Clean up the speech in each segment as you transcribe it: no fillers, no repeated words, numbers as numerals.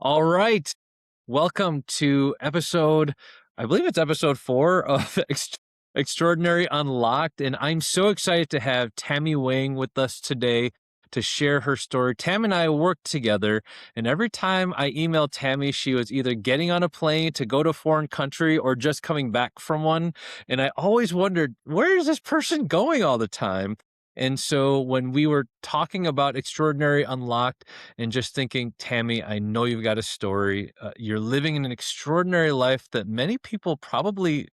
All right. Welcome to I believe it's episode 4 of Extraordinary Unlocked. And I'm so excited to have Tammy Wang with us today to share her story. Tam and I worked together, and every time I emailed Tammy, she was either getting on a plane to go to a foreign country or just coming back from one. And I always wondered, where is this person going all the time? And so when we were talking about Extraordinary Unlocked, and just thinking, Tammy, I know you've got a story. You're living in an extraordinary life that many people probably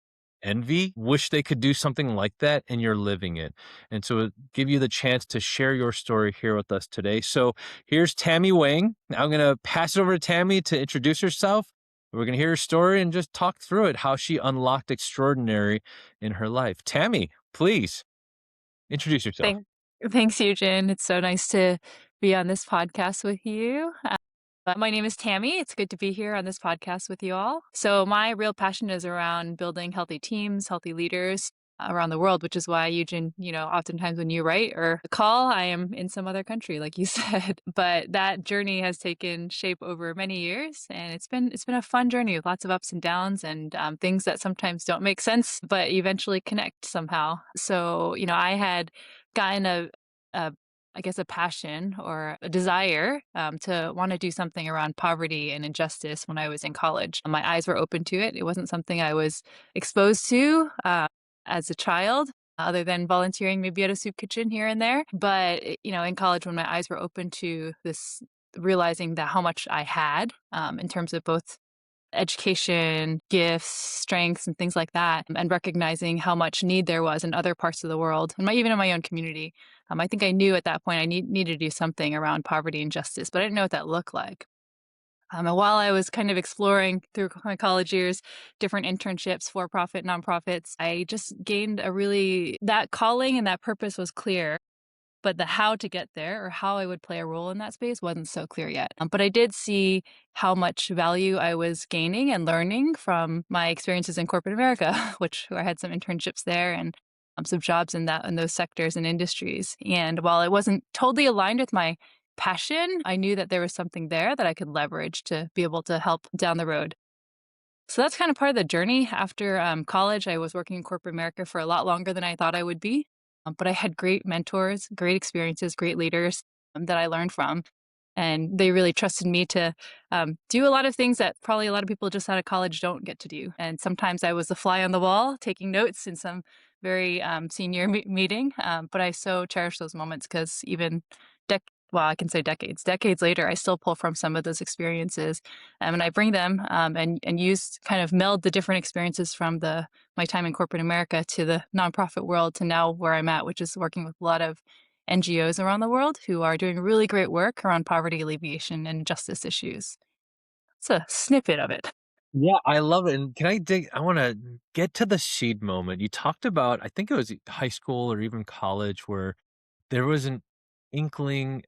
envy, wish they could do something like that, and you're living it. And so give you the chance to share your story here with us today. So here's Tammy Wang. Now I'm going to pass it over to Tammy to introduce herself. We're going to hear her story and just talk through it, how she unlocked extraordinary in her life. Tammy, please introduce yourself. Thank Thanks, Eugen. It's so nice to be on this podcast with you. My name is Tammy. It's good to be here on this podcast with you all. So my real passion is around building healthy teams, healthy leaders around the world, which is why, Eugen, oftentimes when you write or call, I am in some other country, like you said. But that journey has taken shape over many years, and it's been a fun journey with lots of ups and downs and things that sometimes don't make sense, but eventually connect somehow. So, I had gotten a I guess a passion or a desire to want to do something around poverty and injustice when I was in college. My eyes were open to it. It wasn't something I was exposed to as a child, other than volunteering maybe at a soup kitchen here and there. But in college, when my eyes were open to this, realizing that how much I had in terms of both education, gifts, strengths, and things like that, and recognizing how much need there was in other parts of the world, and even in my own community. I think I knew at that point I needed to do something around poverty and justice, but I didn't know what that looked like. And while I was kind of exploring through my college years, different internships, for profit, nonprofits, I just gained that calling and that purpose was clear, but the how to get there or how I would play a role in that space wasn't so clear yet. But I did see how much value I was gaining and learning from my experiences in corporate America, which I had some internships there and some jobs in those sectors and industries. And while it wasn't totally aligned with my passion, I knew that there was something there that I could leverage to be able to help down the road. So that's kind of part of the journey. After college, I was working in corporate America for a lot longer than I thought I would be. But I had great mentors, great experiences, great leaders that I learned from. And they really trusted me to do a lot of things that probably a lot of people just out of college don't get to do. And sometimes I was the fly on the wall taking notes in some very senior meeting. But I so cherish those moments because even I can say decades later, I still pull from some of those experiences, and I bring them and use kind of meld the different experiences from my time in corporate America to the nonprofit world to now where I'm at, which is working with a lot of NGOs around the world who are doing really great work around poverty alleviation and justice issues. It's a snippet of it. Yeah, I love it. And I want to get to the seed moment. You talked about, I think it was high school or even college, where there was an inkling,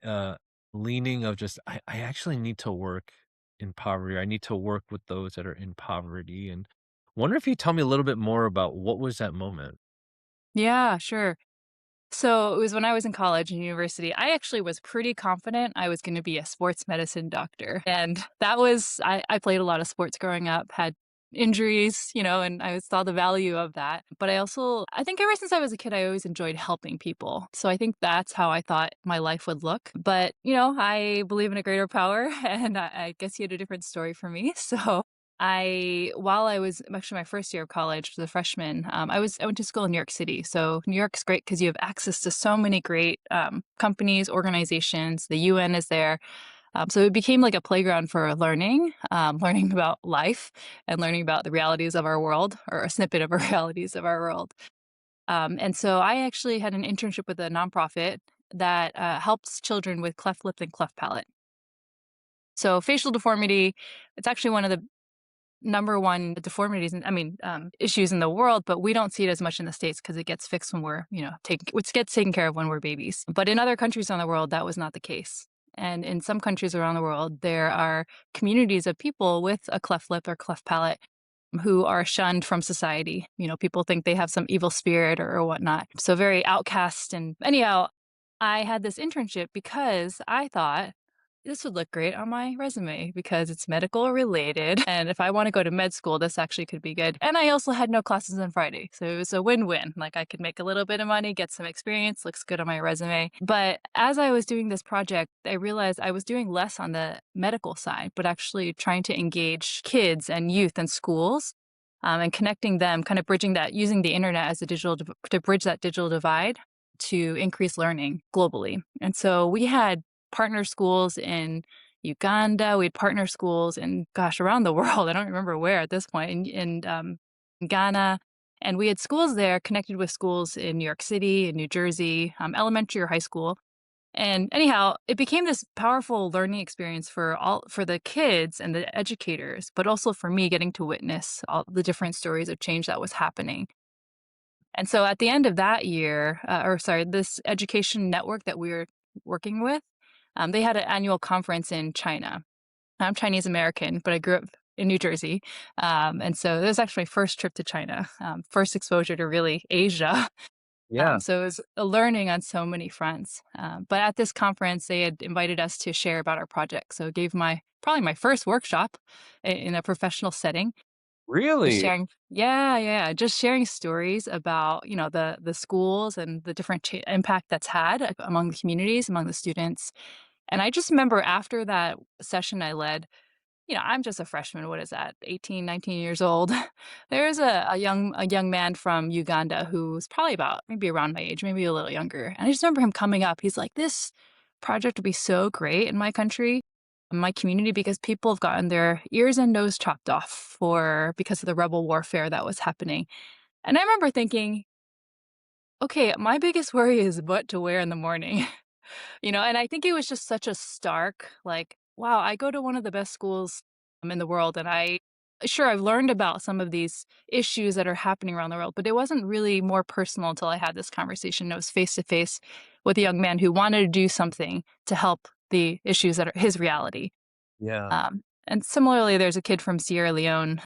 leaning of just, I actually need to work in poverty. I need to work with those that are in poverty. And wonder if you tell me a little bit more about what was that moment? Yeah, sure. So it was when I was in college and university. I actually was pretty confident I was going to be a sports medicine doctor. And I played a lot of sports growing up, had injuries, and I saw the value of that. But I think ever since I was a kid, I always enjoyed helping people. So I think that's how I thought my life would look. But, I believe in a greater power, and I guess he had a different story for me. So while I was actually my first year of college as a freshman, I went to school in New York City. So New York's great because you have access to so many great companies, organizations. The UN is there, so it became like a playground for learning, learning about life and learning about the realities of our world, or a snippet of our realities of our world. And so I actually had an internship with a nonprofit that helps children with cleft lip and cleft palate. So facial deformity, it's actually one of the number one deformities and issues in the world, but we don't see it as much in the States because it gets fixed when it gets taken care of when we're babies. But in other countries around the world, that was not the case. And in some countries around the world, there are communities of people with a cleft lip or cleft palate who are shunned from society. People think they have some evil spirit or whatnot. So very outcast. And anyhow, I had this internship because I thought this would look great on my resume because it's medical related. And if I want to go to med school, this actually could be good. And I also had no classes on Friday. So it was a win win. Like I could make a little bit of money, get some experience, looks good on my resume. But as I was doing this project, I realized I was doing less on the medical side, but actually trying to engage kids and youth and schools. And connecting them, kind of bridging that, using the internet as a to bridge that digital divide to increase learning globally. And so we had partner schools in Uganda. We had partner schools in, gosh, around the world. I don't remember where at this point, in Ghana. And we had schools there connected with schools in New York City and New Jersey, elementary or high school. And anyhow, it became this powerful learning experience for the kids and the educators, but also for me getting to witness all the different stories of change that was happening. And so at the end of that year, or sorry, this education network that we were working with, they had an annual conference in China. I'm Chinese American, but I grew up in New Jersey. And so this was actually my first trip to China, first exposure to really Asia. Yeah. So it was a learning on so many fronts. But at this conference, they had invited us to share about our project. So it gave probably my first workshop in a professional setting. Just Really? sharing just sharing stories about, the schools and the different impact that's had among the communities, among the students. And I just remember after that session I led, I'm just a freshman, what is that, 18, 19 years old. There's a young man from Uganda who's probably about maybe around my age, maybe a little younger. And I just remember him coming up. He's like, "This project would be so great in my country, in my community, because people have gotten their ears and nose chopped off because of the rebel warfare that was happening." And I remember thinking, okay, my biggest worry is what to wear in the morning. And I think it was just such a stark, like, wow, I go to one of the best schools in the world, and I've learned about some of these issues that are happening around the world, but it wasn't really more personal until I had this conversation. It was face to face with a young man who wanted to do something to help the issues that are his reality. Yeah. And similarly, there's a kid from Sierra Leone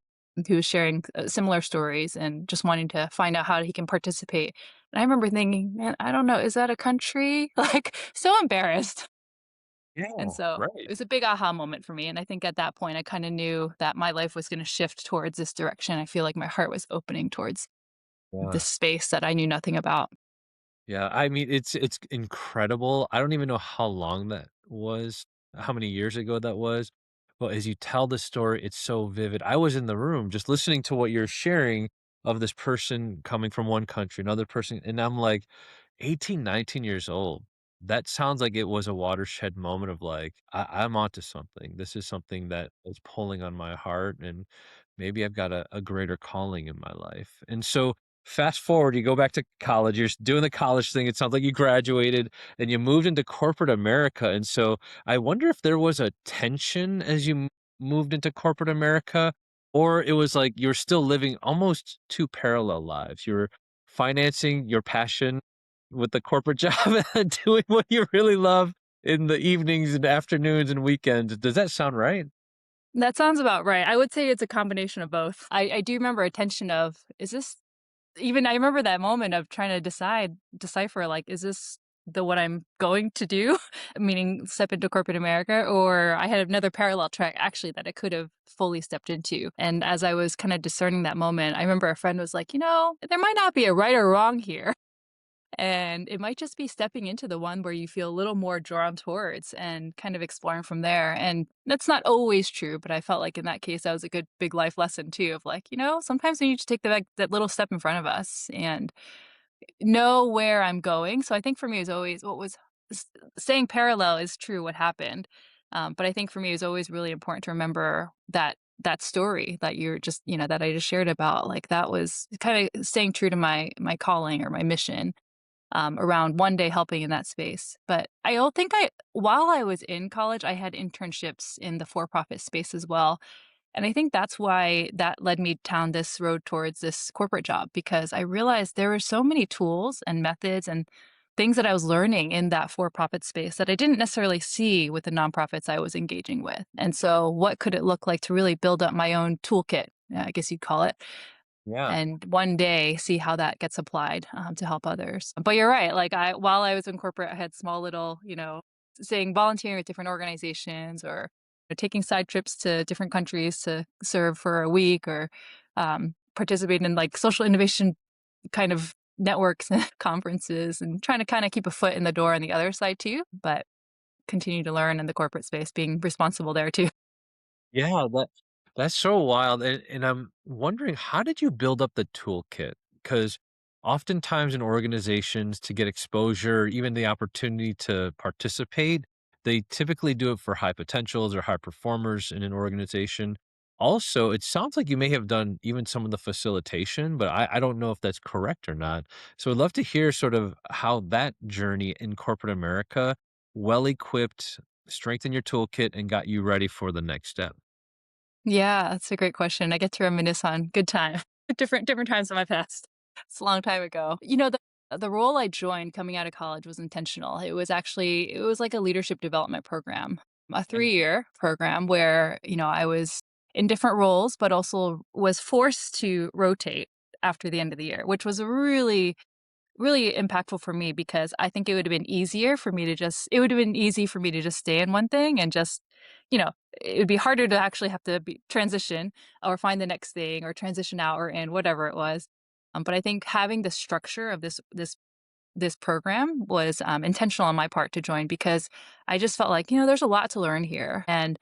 who's sharing similar stories and just wanting to find out how he can participate. And I remember thinking, man, I don't know, is that a country? Like, so embarrassed. And Yeah. so it Right. was a big aha moment for me. And I think at that point, I kind of knew that my life was going to shift towards this direction. I feel like my heart was opening towards Yeah. this space that I knew nothing about. Yeah, I mean, it's incredible. I don't even know how long that was, how many years ago that was, but as you tell the story, it's so vivid. I was in the room just listening to what you're sharing of this person coming from one country, another person, and I'm like, 18, 19 years old. That sounds like it was a watershed moment of like, I'm onto something. This is something that is pulling on my heart, and maybe I've got a greater calling in my life. And so fast forward, you go back to college, you're doing the college thing. It sounds like you graduated and you moved into corporate America. And so I wonder if there was a tension as you moved into corporate America, or it was like you're still living almost two parallel lives. You're financing your passion with the corporate job and doing what you really love in the evenings and afternoons and weekends. Does that sound right? That sounds about right. I would say it's a combination of both. I do remember a tension of, is this even I remember that moment of trying to decipher, like, is this what I'm going to do? Meaning step into corporate America, or I had another parallel track actually that I could have fully stepped into. And as I was kind of discerning that moment, I remember a friend was like, there might not be a right or wrong here. And it might just be stepping into the one where you feel a little more drawn towards and kind of exploring from there. And that's not always true, but I felt like in that case, that was a good big life lesson too of like, sometimes we need to take that little step in front of us and know where I'm going. So I think for me, is always s- staying parallel is true what happened. But I think for me, it was always really important to remember that story that that I just shared about. Like that was kind of staying true to my calling or my mission around one day helping in that space. But I don't think while I was in college, I had internships in the for profit space as well. And I think that's why that led me down this road towards this corporate job because I realized there were so many tools and methods and things that I was learning in that for profit space that I didn't necessarily see with the nonprofits I was engaging with. And so, what could it look like to really build up my own toolkit? I guess you'd call it, Yeah. and one day see how that gets applied to help others. But you're right. Like while I was in corporate, I had small little, saying volunteering with different organizations or taking side trips to different countries to serve for a week or participate in like social innovation kind of networks and conferences and trying to kind of keep a foot in the door on the other side too, but continue to learn in the corporate space, being responsible there too. Yeah, that's so wild, and I'm wondering, how did you build up the toolkit? Because oftentimes in organizations, to get exposure, even the opportunity to participate, they typically do it for high potentials or high performers in an organization. Also, it sounds like you may have done even some of the facilitation, but I don't know if that's correct or not. So I'd love to hear sort of how that journey in corporate America, well equipped, strengthened your toolkit and got you ready for the next step. Yeah, that's a great question. I get to reminisce on good time, different times in my past. It's a long time ago. The role I joined coming out of college was intentional. It was like a leadership development program, a Okay. 3-year program where, I was in different roles, but also was forced to rotate after the end of the year, which was a really impactful for me because I think it would have been easy for me to just stay in one thing and just, you know, it would be harder to actually have to transition or find the next thing or transition out or in whatever it was. But I think having the structure of this program was intentional on my part to join because I just felt like, there's a lot to learn here. And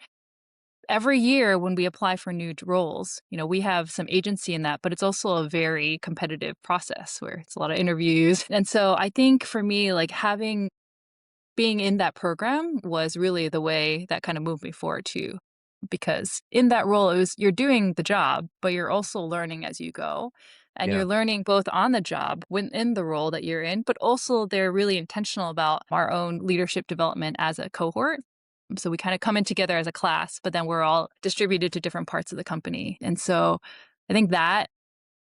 every year when we apply for new roles, we have some agency in that, but it's also a very competitive process where it's a lot of interviews. And so I think for me, like having being in that program was really the way that kind of moved me forward too. Because in that role, you're doing the job, but you're also learning as you go. And Yeah. you're learning both on the job within the role that you're in, but also they're really intentional about our own leadership development as a cohort. So we kind of come in together as a class, but then we're all distributed to different parts of the company. And so I think that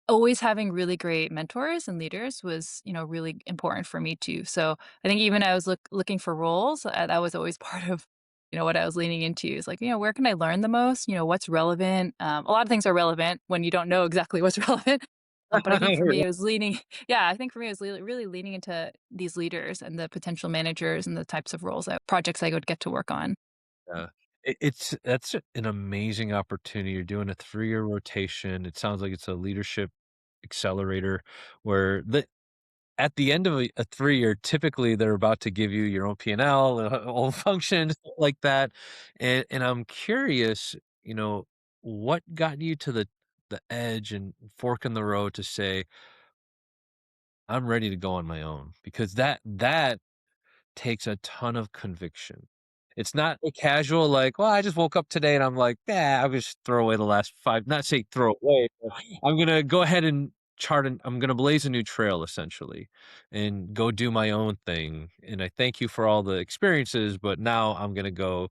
always having really great mentors and leaders was, really important for me too. So I think even I was looking for roles, that was always part of, what I was leaning into is like, where can I learn the most? What's relevant? A lot of things are relevant when you don't know exactly what's relevant. But I think for me, it was leaning, yeah, I think for me, it was really leaning into these leaders and the potential managers and the types of projects I would get to work on. Yeah. It's that's an amazing opportunity. You're doing a 3-year rotation. It sounds like it's a leadership accelerator where at the end of a 3-year, typically, they're about to give you your own P&L, all functions like that, and I'm curious, what got you to the edge and fork in the road to say, "I'm ready to go on my own," because that takes a ton of conviction. It's not a casual like, "Well, I just woke up today and I'm like, yeah, I'll just throw away the last 5" not say throw away, but I'm gonna go ahead and I'm gonna blaze a new trail essentially and go do my own thing, and I thank you for all the experiences, but now I'm gonna go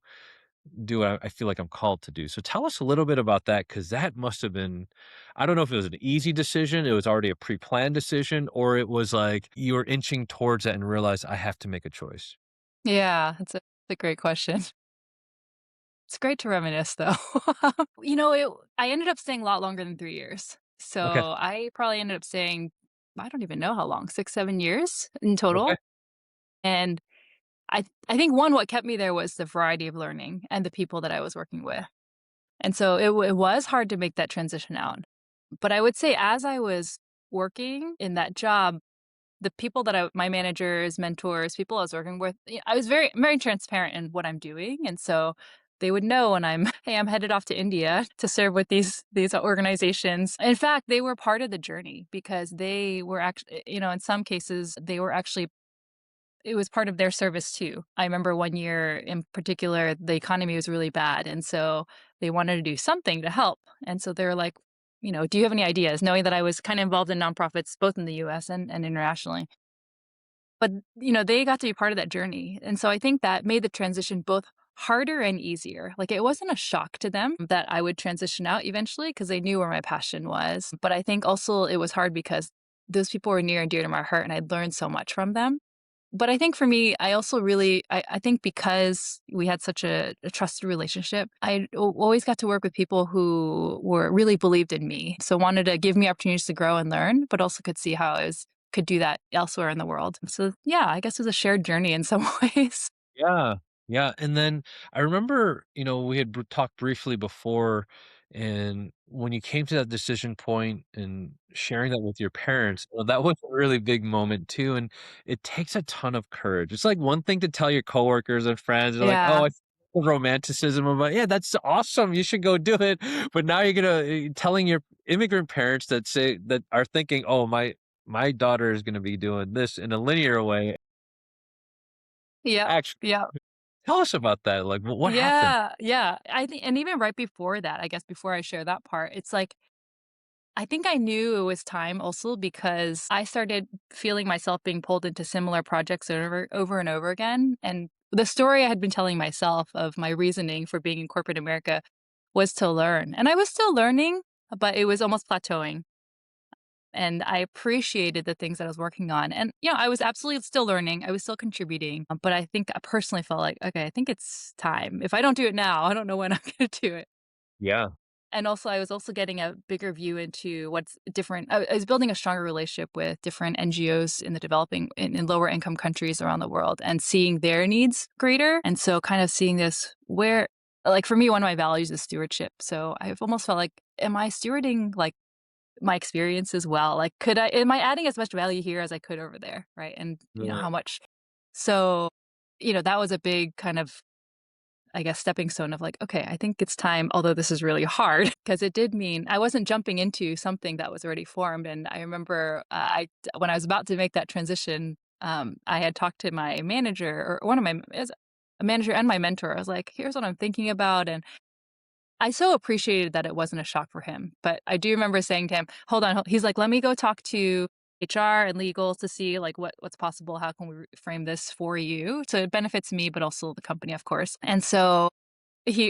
do what I feel like I'm called to do. So tell us a little bit about that because that must have been, I don't know if it was an easy decision, it was already a pre-planned decision, or it was like you were inching towards it and realized, "I have to make a choice." Yeah, it's a great question. It's great to reminisce though. I ended up staying a lot longer than 3 years. Okay. So I probably ended up staying, I don't even know how long, 6, 7 years in Okay. total. And I think what kept me there was the variety of learning and the people that I was working with. And so it was hard to make that transition out. But I would say as I was working in that job, the people that my managers, mentors, people I was working with, I was very transparent in what I'm doing, and so they would know when I'm, "Hey, I'm headed off to India to serve with these organizations." In fact, they were part of the journey because they were actually, in some cases, they were actually it was part of their service too. I remember one year in particular, the economy was really bad, and so they wanted to do something to help, and so they were like, "Do you have any ideas?" Knowing that I was kinda involved in nonprofits both in the US and internationally. But, they got to be part of that journey, and so I think that made the transition both harder and easier. Like, it wasn't a shock to them that I would transition out eventually because they knew where my passion was, but I think also it was hard because those people were near and dear to my heart, and I'd learned so much from them. But I think for me, I also really I think because we had such a trusted relationship, always got to work with people who were really believed in me, so wanted to give me opportunities to grow and learn, but also could see how I could do that elsewhere in the world. So, yeah, I guess it was a shared journey in some ways. Yeah, yeah, and then I remember, we had talked briefly before, and when you came to that decision point and sharing that with your parents, that was a really big moment too, and it takes a ton of courage. It's like one thing to tell your coworkers and friends, they're like, "Oh, Yeah. I the romanticism of yeah, that's awesome. You should go do it." But now you're gonna telling your immigrant parents that are thinking, "Oh, my daughter is gonna be doing this in a linear way." Yep. Actually, Yep. tell us about that, like, what happened? Yeah, yeah. I think and even right before that, I guess before I share that part, it's like I think I knew it was time also because I started feeling myself being pulled into similar projects over and over again. And the story I had been telling myself of my reasoning for being in corporate America was to learn. And I was still learning, but it was almost plateauing. And I appreciated the things that I was working on. And, I was absolutely still learning. I was still contributing. But I think I personally felt like, okay, I think it's time. If I don't do it now, I don't know when I'm going to do it. Yeah. And also, I was also getting a bigger view into what's different. I was building a stronger relationship with different NGOs in the developing in lower income countries around the world and seeing their needs greater. And so kind of seeing this where like for me, one of my values is stewardship. So I've almost felt like, am I stewarding like my experience as well? Like, am I adding as much value here as I could over there? Right. And Right. how much? So, that was a big kind of I guess, stepping stone of like, okay, I think it's time, although this is really hard because it did mean I wasn't jumping into something that was already formed. And I remember when I was about to make that transition, I had talked to my manager or one of my as a manager and my mentor. I was like, here's what I'm thinking about. And I so appreciated that it wasn't a shock for him. But I do remember saying to him, hold on, he's like, let me go talk to HR and legal to see like what's possible. How can we frame this for you? So it benefits me, but also the company, of course. And so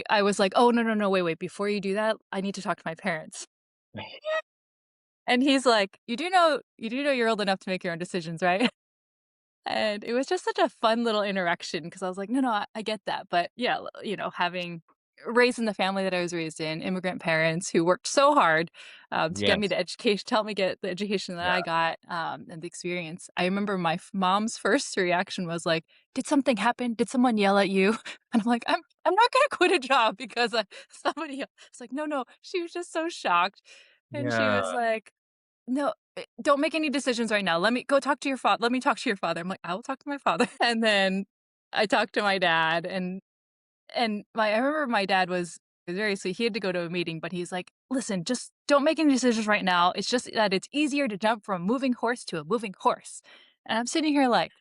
I was like, "Oh, no, no, no, wait, wait, before you do that, I need to talk to my parents." And he's like, you do know you're old enough to make your own decisions, right?" And it was just such a fun little interaction because I was like, "No, no, I get that." But yeah, having raised in the family that I was raised in, immigrant parents who worked so hard, to get me Yes. the education to help me get the education that Yeah. I got, and the experience. I remember my mom's first reaction was like, "Did something happen? Did someone yell at you?" And I'm like, I'm not gonna quit a job because, somebody else." It's like, "No, no." She was just so shocked, and she Yeah. was like, "No, don't make any decisions right now. Let me talk to your father." I'm like, "I will talk to my father." And then I talked to my dad I remember my dad was very sweet. He had to go to a meeting, but he's like, "Listen, just don't make any decisions right now. It's just that it's easier to jump from a moving horse to a moving horse." And I'm sitting here like,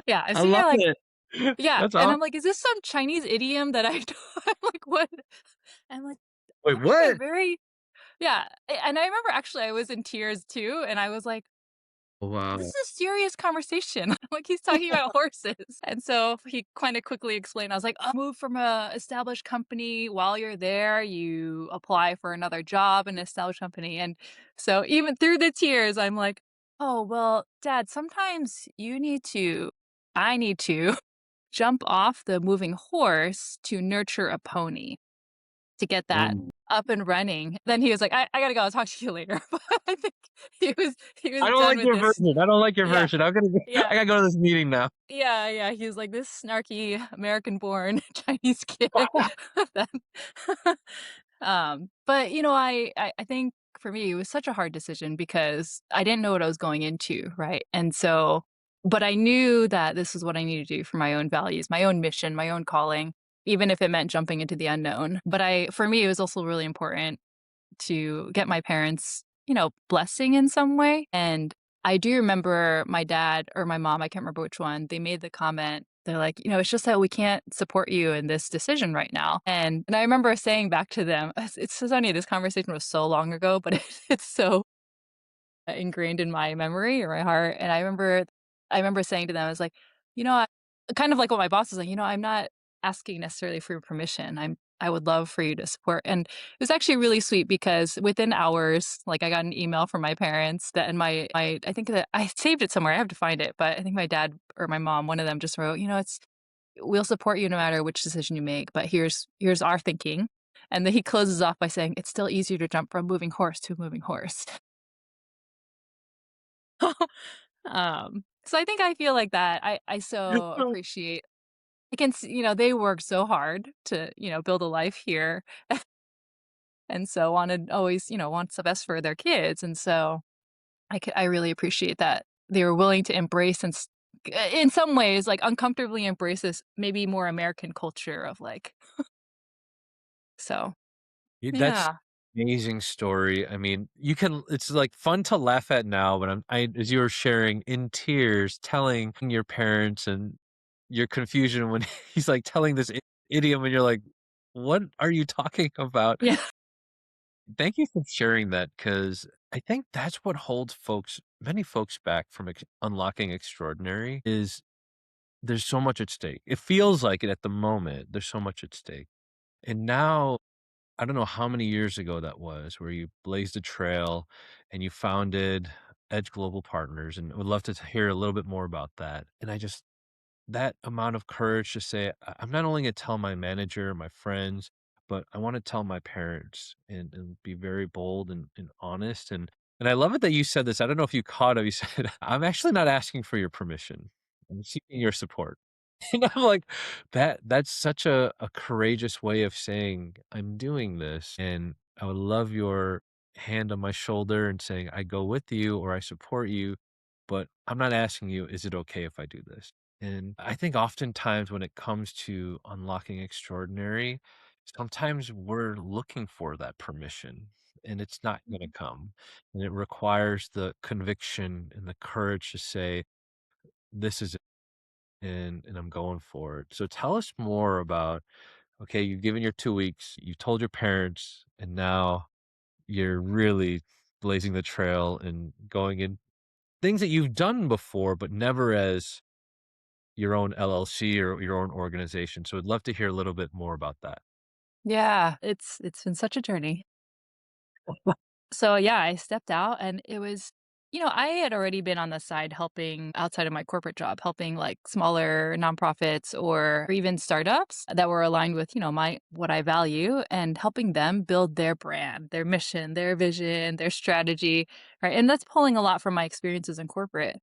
yeah, I'm I sitting love here like, it. yeah, That's and awesome. I'm like, "Is this some Chinese idiom that I I'm like, "What?" I'm like, Wait, "That is a what? very." Yeah, and I remember actually I was in tears too, and I was like, this Wow. is a serious conversation. Like he's talking about horses. And so he kind of quickly explained, I was like, oh, move from a established company. While you're there, you apply for another job in an established company. And so even through the tears, I'm like, oh, well, dad, sometimes I need to jump off the moving horse to nurture a pony to get that Mm. up and running. Then he was like, I gotta go. I'll talk to you later. But I think he was I don't done like with your this. version. I don't like your Yeah. version. Yeah. I gotta go to this meeting now. Yeah, yeah, he was like, "This snarky American-born Chinese kid." Then but, I think for me, it was such a hard decision because I didn't know what I was going into, right? And so but I knew that this is what I needed to do for my own values, my own mission, my own calling, even if it meant jumping into the unknown. But for me, it was also really important to get my parents, blessing in some way. And I do remember my dad or my mom, I can't remember which one, they made the comment. They're like, it's just that we can't support you in this decision right now. And I remember saying back to them, it's so funny, this conversation was so long ago, but it's so ingrained in my memory or my heart. And I remember saying to them, I was like, I kind of like what my boss was like, I'm not asking necessarily for your permission. I would love for you to support. And it was actually really sweet because within hours, like I got an email from my parents that and my I think that I saved it somewhere. I have to find it, but I think my dad or my mom, one of them just wrote, it's we'll support you no matter which decision you make, but here's our thinking. And then he closes off by saying, it's still easier to jump from a moving horse to a moving horse. Um, So I think I feel like that. I so appreciate I can see, they work so hard to, build a life here and so wanted always, wants the best for their kids. And so I really appreciate that they were willing to embrace in some ways, like uncomfortably embrace this maybe more American culture of like, so That's yeah. amazing story. I mean, you can it's, like, fun to laugh at now, but as you were sharing in tears, telling your parents and your confusion when he's, like, telling this idiom and you're like, "What are you talking about?" Yeah. Thank you for sharing that because I think that's what holds many folks back from unlocking extraordinary is there's so much at stake. It feels like it at the moment, there's so much at stake. And now I don't know how many years ago that was where you blazed a trail and you founded Edge Global Partners, and would love to hear a little bit more about that. And I just that amount of courage to say, I'm not only gonna tell my manager, my friends, but I wanna tell my parents and be very bold and honest. And I love it that you said this. I don't know if you caught it. You said, I'm actually not asking for your permission. I'm seeking your support. And I'm like, that's such a courageous way of saying, "I'm doing this, and I would love your hand on my shoulder and saying, I go with you or I support you, but I'm not asking you, is it okay if I do this?" And I think oftentimes when it comes to unlocking extraordinary, sometimes we're looking for that permission and it's not gonna Mhm. come. And it requires the conviction and the courage to say, "This is and I'm going for it." So tell us more about, okay, you've given your 2 weeks, you told your parents, and now you're really blazing the trail and going in things that you've done before, but never as your own LLC or your own organization. So I'd love to hear a little bit more about that. Yeah, it's been such a journey. So, yeah, I stepped out and it was I had already been on the side helping outside of my corporate job, helping like smaller nonprofits or even startups that were aligned with, my what I value and helping them build their brand, their mission, their vision, their strategy, right? And that's pulling a lot from my experiences in corporate.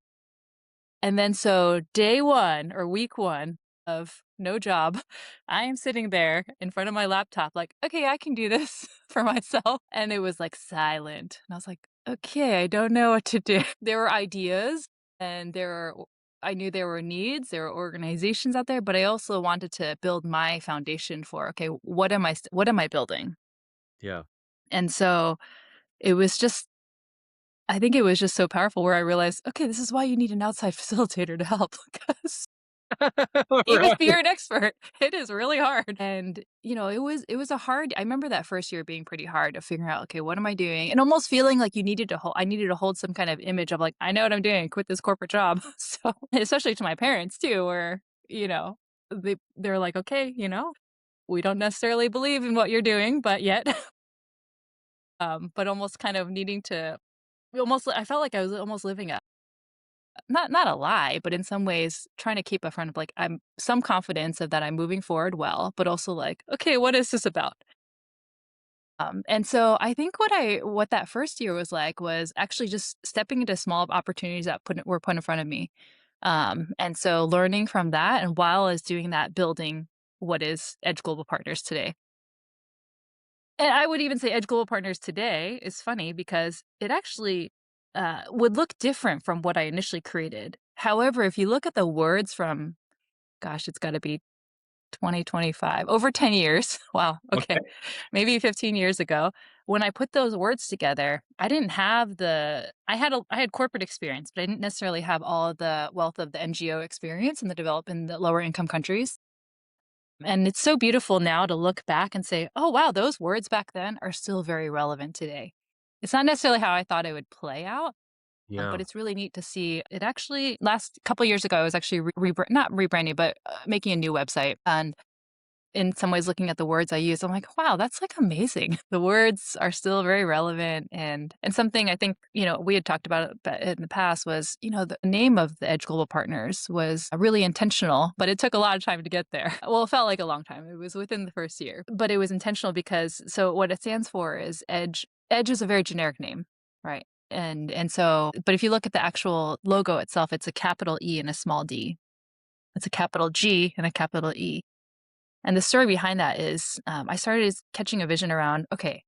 And then so day 1 or week 1 of no job, I am sitting there in front of my laptop like, "Okay, I can do this for myself." And it was, like, silent. And I was like, "Okay, I don't know what to do." There were ideas and I knew there were needs, there were organizations out there, but I also wanted to build my foundation for, "Okay, what am I building?" Yeah. And so it was just I think it was just so powerful where I realized, "Okay, this is why you need an outside facilitator to help," because even if you're Right. an expert, it is really hard. And, it was a hard I remember that first year being pretty hard of figuring out, "Okay, what am I doing?" And almost feeling like I needed to hold some kind of image of like, "I know what I'm doing, quit this corporate job." So, especially to my parents too, where, they're like, "Okay, we don't necessarily believe in what you're doing, but yet," but almost kind of needing to almost I felt like I was almost living a not a lie, but in some ways trying to keep a front of like I'm some confidence of that I'm moving forward well, but also like, okay, what is this about? And so I think what that first year was like was actually just stepping into small opportunities that were put in front of me. And so learning from that, and while I was doing that, building what is Edge Global Partners today. And I would even say Edge Global Partners today is funny because it actually would look different from what I initially created. However, if you look at the words from, gosh, it's got to be 2025, over 10 years. Wow. Okay. Okay. Maybe 15 years ago, when I put those words together, I didn't have I had corporate experience, but I didn't necessarily have all of the wealth of the NGO experience in the lower income countries. And it's so beautiful now to look back and say, "Oh, wow, those words back then are still very relevant today." It's not necessarily how I thought it would play out, but Yeah. it's really neat to see it actually last couple years ago, I was actually not rebranding, but making a new website. And in some ways, looking at the words I use, I'm like, wow, that's like amazing. The words are still very relevant. And something I think, we had talked about it in the past was, the name of the Edge Global Partners was really intentional, but it took a lot of time to get there. Well, it felt like a long time. It was within the first year, but it was intentional because so what it stands for is Edge. Edge is a very generic name, right? And so but if you look at the actual logo itself, it's a capital E and a small d. It's a capital G and a capital E. And the story behind that is, I started catching a vision around, okay,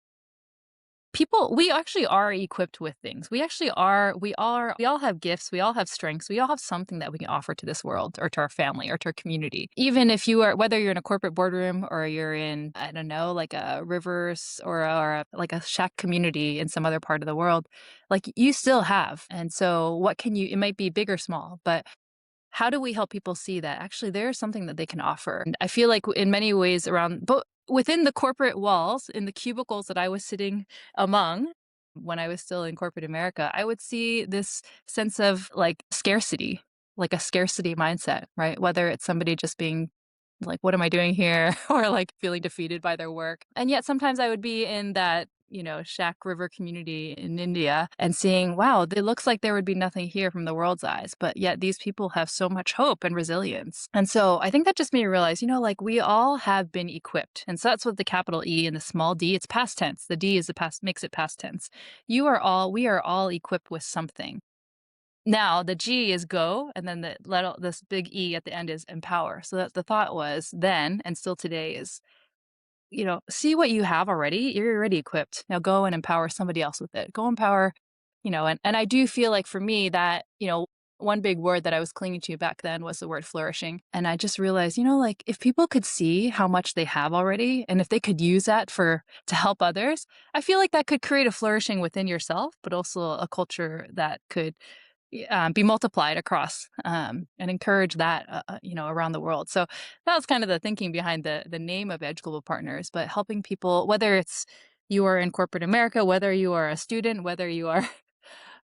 people, we actually are equipped with things. We all have gifts, we all have strengths, we all have something that we can offer to this world or to our family or to our community. Even if you are, whether you're in a corporate boardroom or you're in, I don't know, like a rivers like a shack community in some other part of the world, like you still have. And so what can you, it might be big or small, but how do we help people see that actually there's something that they can offer? And I feel like in many ways around, but within the corporate walls, in the cubicles that I was sitting among when I was still in corporate America, I would see this sense of like scarcity, like a scarcity mindset, right? Whether it's somebody just being like, what am I doing here? Or like feeling defeated by their work. And yet sometimes I would be in that, Shack River community in India and seeing, wow, it looks like there would be nothing here from the world's eyes, but yet these people have so much hope and resilience. And so I think that just made me realize, like we all have been equipped. And so that's what the capital E and the small d, it's past tense. The D is the past, makes it past tense. We are all equipped with something. Now the G is go, and then this big E at the end is empower. So that the thought was then and still today is, see what you have already. You're already equipped. Now go and empower somebody else with it. Go empower, and I do feel like for me that, one big word that I was clinging to back then was the word flourishing. And I just realized, like if people could see how much they have already and if they could use that to help others, I feel like that could create a flourishing within yourself, but also a culture that could be multiplied across and encourage that around the world. So that was kind of the thinking behind the name of Edge Global Partners, but helping people, whether it's you are in corporate America, whether you are a student, whether you are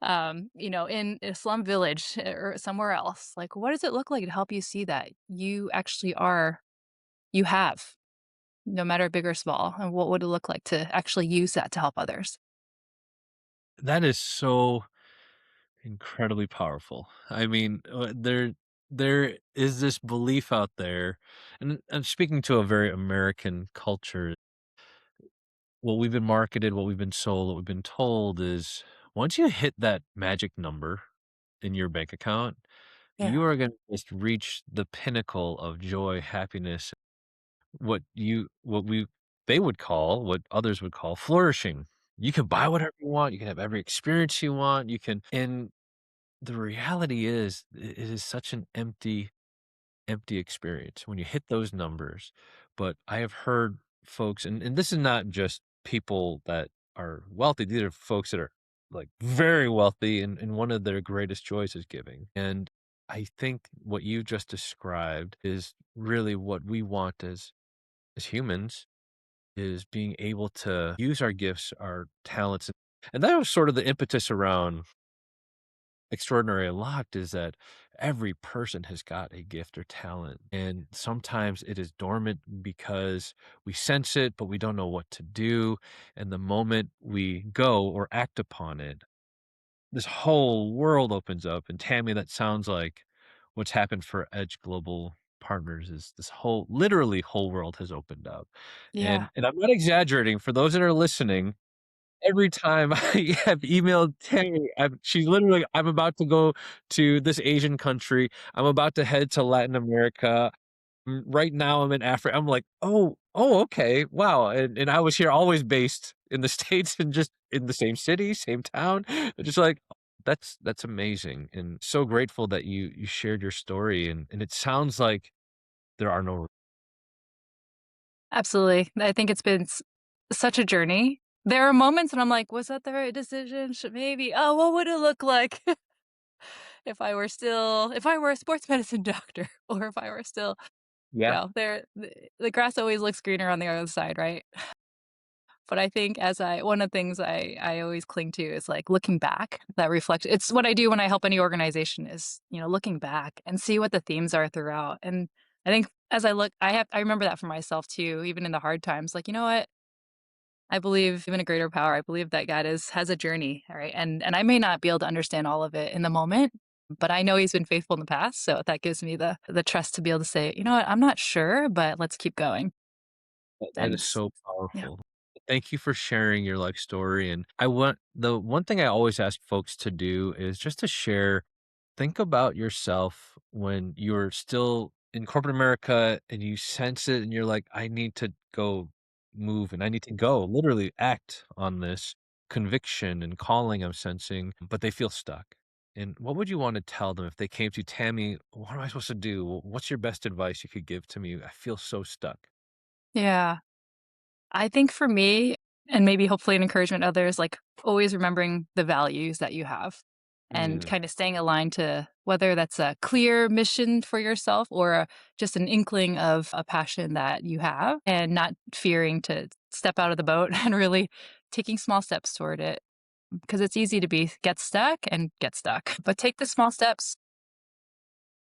in a slum village or somewhere else, like what does it look like to help you see that you actually are, you have, no matter big or small, and what would it look like to actually use that to help others? That is so incredibly powerful. I mean, there is this belief out there, and I'm speaking to a very American culture. What we've been marketed, what we've been sold, what we've been told is once you hit that magic number in your bank account, Yeah. you are gonna just reach the pinnacle of joy, happiness, what we they would call, what others would call flourishing. You can buy whatever you want, you can have every experience you want, you can and the reality is, it is such an empty experience when you hit those numbers. But I have heard folks, and this is not just people that are wealthy, these are folks that are like very wealthy, and one of their greatest joys is giving. And I think what you just described is really what we want as humans is being able to use our gifts, our talents. And that was sort of the impetus around Extraordinary Unlocked is that every person has got a gift or talent. And sometimes it is dormant because we sense it, but we don't know what to do. And the moment we go or act upon it, this whole world opens up. And Tammy, that sounds like what's happened for Edge Global Partners is this whole literally whole world has opened up. Yeah. And I'm not exaggerating for those that are listening. Every time I have emailed Tammy, she's literally, "I'm about to go to this Asian country. I'm about to head to Latin America. Right now I'm in Africa." I'm like, "Oh, okay. Wow." And I was here always based in the States and just in the same city, same town. Just like, that's amazing, and so grateful that you shared your story, and it sounds like there are no. Absolutely. I think it's been such a journey. There are moments when I'm like, was that the right decision? Should maybe, oh, what would it look like if I were a sports medicine doctor, or if I were still, Yeah. the grass always looks greener on the other side, right? But I think one of the things I always cling to is like looking back, that reflect. It's what I do when I help any organization is, looking back and see what the themes are throughout. And I think as I look, I remember that for myself too, even in the hard times. Like, you know what? I believe in a greater power. I believe that God has a journey, all right? And I may not be able to understand all of it in the moment, but I know he's been faithful in the past, so that gives me the trust to be able to say, "You know what? I'm not sure, but let's keep going." That And is so yeah. powerful. Thank you for sharing your life story. And I want the one thing I always ask folks to do is just to share, think about yourself when you're still in corporate America and you sense it and you're like, I need to go move and I need to go literally act on this conviction and calling I'm sensing, but they feel stuck. And what would you want to tell them if they came to you, Tammy, what am I supposed to do? What's your best advice you could give to me? I feel so stuck. Yeah. I think for me, and maybe hopefully an encouragement to others, like always remembering the values that you have and Mm, kind of staying aligned to whether that's a clear mission for yourself or just an inkling of a passion that you have and not fearing to step out of the boat and really taking small steps toward it because it's easy to be get stuck, but take the small steps.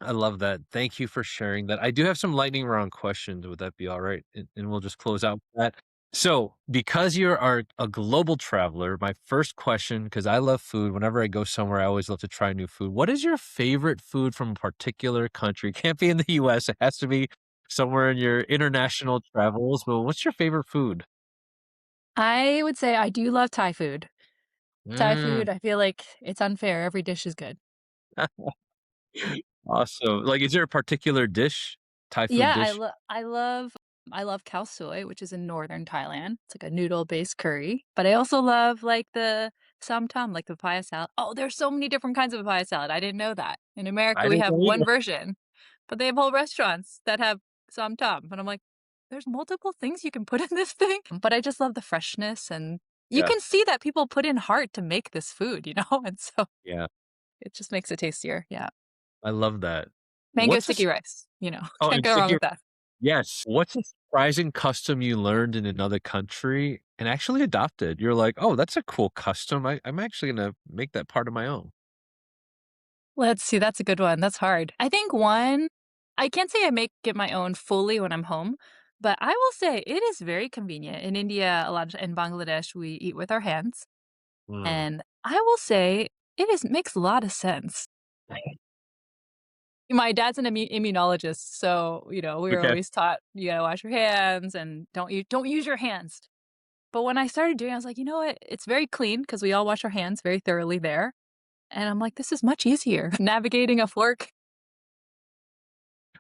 I love that. Thank you for sharing that. I do have some lightning round questions. Would that be all right? And we'll just close out with that. So, because you are a global traveler, my first question, because I love food, whenever I go somewhere, I always love to try new food. What is your favorite food from a particular country? Can't be in the US, it has to be somewhere in your international travels. But what's your favorite food? I would say I do love Thai food. Thai Mm. food, I feel like it's unfair. Every dish is good. Awesome. Like, is there a particular dish, Thai food Yeah, dish? I love khao soi, which is in northern Thailand. It's like a noodle-based curry, but I also love, like, the sam tam, like the papaya salad. Oh, there's so many different kinds of papaya salad, I didn't know that. In America, I we didn't have know one either. version, but they have whole restaurants that have sam tam, and I'm like, "There's multiple things you can put in this thing?" But I just love the freshness, and you Yeah. can see that people put in heart to make this food, you know, and so Yeah. it just makes it tastier, yeah. I love that. Mango What's a sticky s rice, Oh, can't and go wrong sticky with that. yes. What's a surprising custom you learned in another country and actually adopted? You're like, "Oh, that's a cool custom. I'm actually gonna make that part of my own." Let's see, that's a good one, that's hard. I think one I can't say I make it my own fully when I'm home, but I will say it is very convenient. In India, a lot of in Bangladesh, we eat with our hands, Mm. and I will say it is makes a lot of sense. My dad's an immunologist, so, we were Okay. always taught, you gotta wash your hands and don't use your hands. But when I started doing it, I was like, "You know what? It's very clean because we all wash our hands very thoroughly there." And I'm like, "This is much easier." Navigating a fork.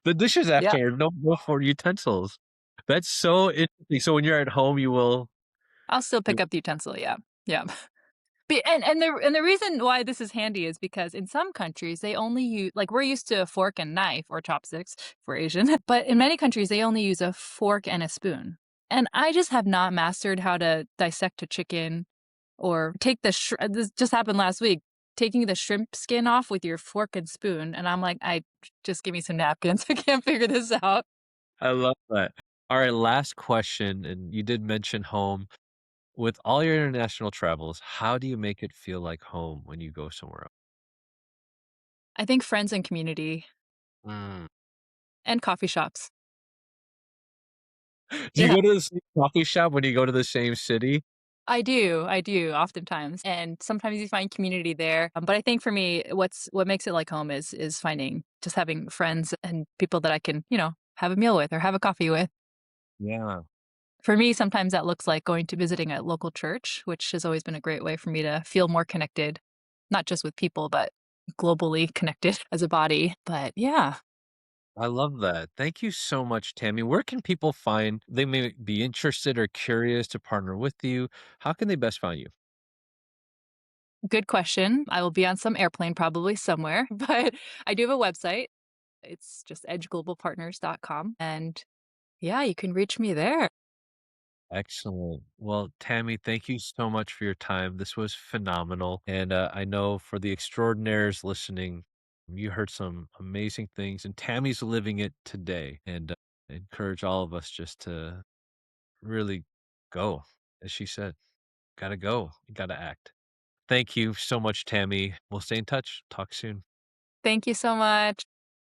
The dishes Yeah. after no for utensils. That's so interesting. So when you're at home, you will I'll still pick you up the utensil, yeah. Yeah. And the reason why this is handy is because in some countries, they only use like, we're used to a fork and knife or chopsticks if we're Asian, but in many countries, they only use a fork and a spoon. And I just have not mastered how to dissect a chicken or take this just happened last week, taking the shrimp skin off with your fork and spoon, and I'm like, "I just give me some napkins. I can't figure this out." I love that. Alright, last question, and you did mention home. With all your international travels, how do you make it feel like home when you go somewhere else? I think friends and community Mm. and coffee shops. Do you Yeah. go to the same coffee shop when you go to the same city? I do oftentimes, and sometimes you find community there, but I think for me, what makes it like home is finding just having friends and people that I can, have a meal with or have a coffee with. Yeah. For me, sometimes that looks like going to visiting a local church, which has always been a great way for me to feel more connected, not just with people, but globally connected as a body. But yeah, I love that. Thank you so much, Tammy. Where can people find they may be interested or curious to partner with you? How can they best find you? good question. I will be on some airplane probably somewhere, but I do have a website. It's just edgeglobalpartners.com. And yeah, you can reach me there. Excellent. Well, Tammy, thank you so much for your time. This was phenomenal. And I know for the extraordinaires listening, you heard some amazing things, and Tammy's living it today. And I encourage all of us just to really go, as she said, gotta go, you gotta act. Thank you so much, Tammy. We'll stay in touch. Talk soon. Thank you so much.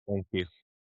Thank you.